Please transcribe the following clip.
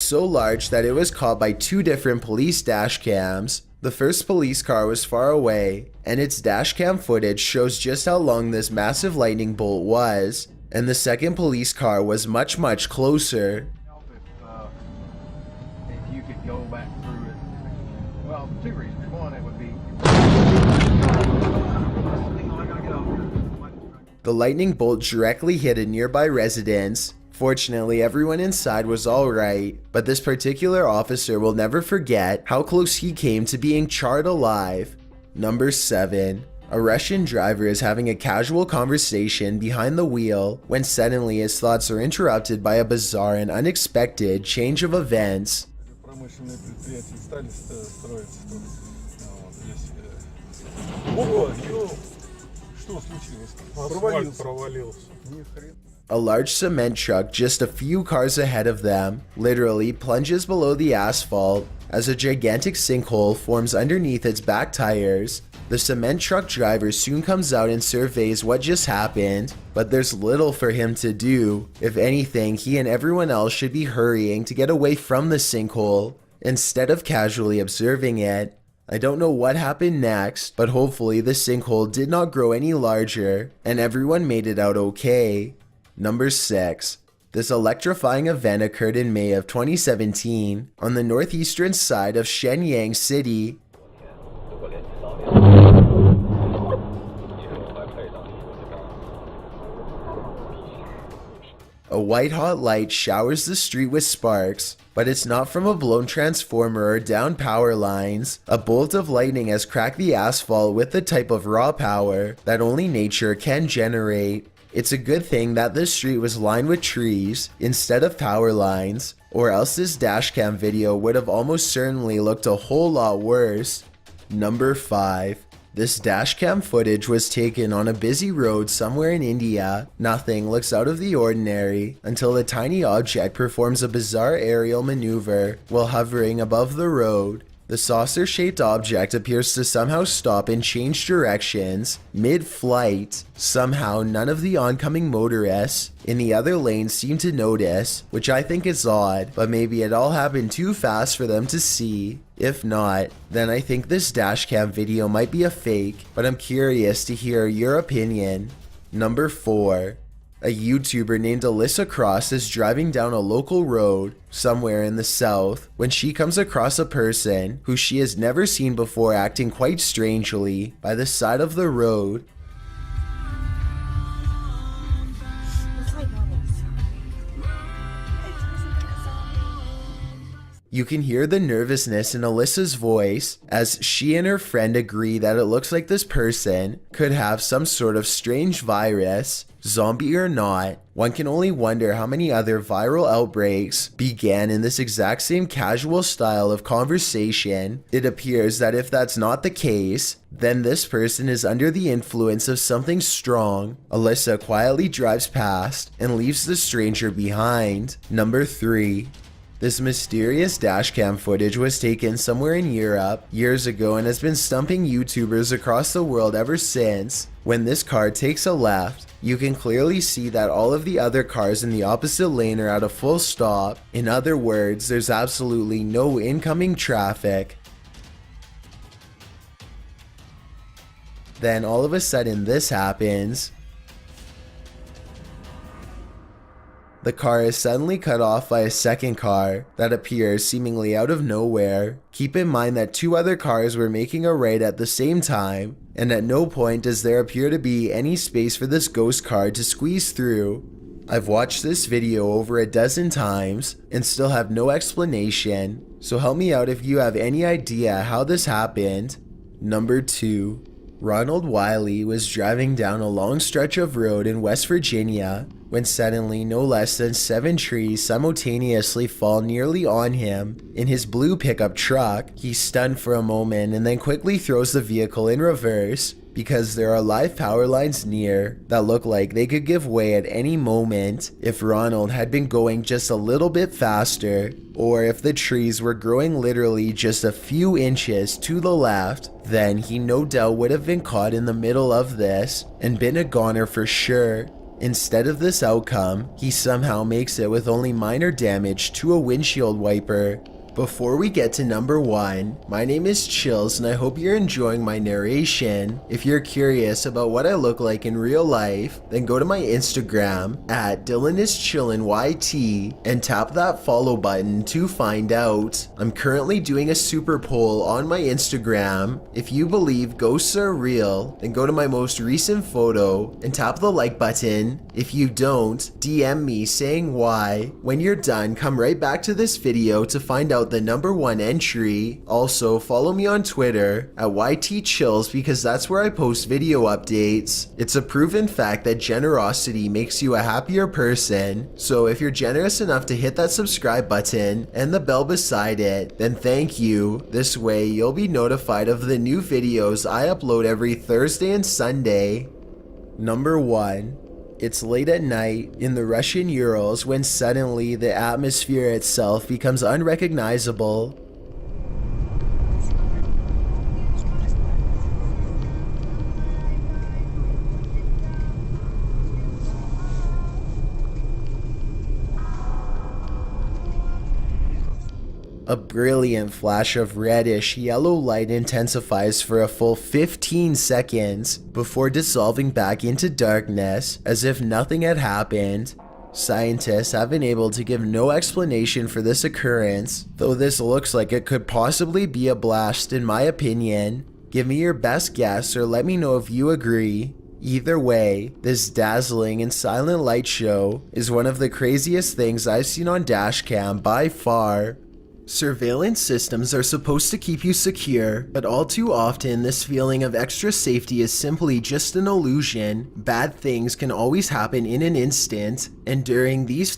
So large that it was caught by two different police dash cams. The first police car was far away, and its dash cam footage shows just how long this massive lightning bolt was, and the second police car was much closer. If you could go back through it, well, two reasons. One, it would be. The lightning bolt directly hit a nearby residence. Fortunately, everyone inside was alright, but this particular officer will never forget how close he came to being charred alive. Number 7. A Russian driver is having a casual conversation behind the wheel when suddenly his thoughts are interrupted by a bizarre and unexpected change of events. A large cement truck just a few cars ahead of them literally plunges below the asphalt as a gigantic sinkhole forms underneath its back tires. The cement truck driver soon comes out and surveys what just happened, but there's little for him to do. If anything, he and everyone else should be hurrying to get away from the sinkhole instead of casually observing it. I don't know what happened next, but hopefully the sinkhole did not grow any larger and everyone made it out okay. Number 6. This electrifying event occurred in May of 2017 on the northeastern side of Shenyang City. A white-hot light showers the street with sparks, but it's not from a blown transformer or down power lines. A bolt of lightning has cracked the asphalt with the type of raw power that only nature can generate. It's a good thing that this street was lined with trees instead of power lines, or else this dashcam video would have almost certainly looked a whole lot worse. Number 5. This dashcam footage was taken on a busy road somewhere in India. Nothing looks out of the ordinary until a tiny object performs a bizarre aerial maneuver while hovering above the road. The saucer-shaped object appears to somehow stop and change directions mid-flight. Somehow, none of the oncoming motorists in the other lane seem to notice, which I think is odd, but maybe it all happened too fast for them to see. If not, then I think this dashcam video might be a fake, but I'm curious to hear your opinion. Number 4. A YouTuber named Alyssa Cross is driving down a local road somewhere in the south when she comes across a person who she has never seen before acting quite strangely by the side of the road. You can hear the nervousness in Alyssa's voice as she and her friend agree that it looks like this person could have some sort of strange virus. Zombie or not, one can only wonder how many other viral outbreaks began in this exact same casual style of conversation. It appears that if that's not the case, then this person is under the influence of something strong. Alyssa quietly drives past and leaves the stranger behind. Number 3. This mysterious dashcam footage was taken somewhere in Europe years ago and has been stumping YouTubers across the world ever since. When this car takes a left, you can clearly see that all of the other cars in the opposite lane are at a full stop. In other words, there's absolutely no incoming traffic. Then all of a sudden this happens. The car is suddenly cut off by a second car that appears seemingly out of nowhere. Keep in mind that two other cars were making a right at the same time, and at no point does there appear to be any space for this ghost car to squeeze through. I've watched this video over a dozen times and still have no explanation, so help me out if you have any idea how this happened. Number 2. Ronald Wiley was driving down a long stretch of road in West Virginia when suddenly no less than 7 trees simultaneously fall nearly on him in his blue pickup truck. He's stunned for a moment and then quickly throws the vehicle in reverse because there are live power lines near that look like they could give way at any moment if Ronald had been going just a little bit faster, or if the trees were growing literally just a few inches to the left. Then he no doubt would have been caught in the middle of this and been a goner for sure. Instead of this outcome, he somehow makes it with only minor damage to a windshield wiper. Before we get to number 1, my name is Chills and I hope you're enjoying my narration. If you're curious about what I look like in real life, then go to my Instagram at DylanIsChillinYT and tap that follow button to find out. I'm currently doing a super poll on my Instagram. If you believe ghosts are real, then go to my most recent photo and tap the like button. If you don't, DM me saying why. When you're done, come right back to this video to find out the number 1 entry. Also, follow me on Twitter at YTChills because that's where I post video updates. It's a proven fact that generosity makes you a happier person. So if you're generous enough to hit that subscribe button and the bell beside it, then thank you. This way you'll be notified of the new videos I upload every Thursday and Sunday. Number 1. It's late at night in the Russian Urals when suddenly the atmosphere itself becomes unrecognizable. A brilliant flash of reddish yellow light intensifies for a full 15 seconds before dissolving back into darkness as if nothing had happened. Scientists have been able to give no explanation for this occurrence, though this looks like it could possibly be a blast in my opinion. Give me your best guess or let me know if you agree. Either way, this dazzling and silent light show is one of the craziest things I've seen on dashcam by far. Surveillance systems are supposed to keep you secure, but all too often this feeling of extra safety is simply just an illusion. Bad things can always happen in an instant, and during these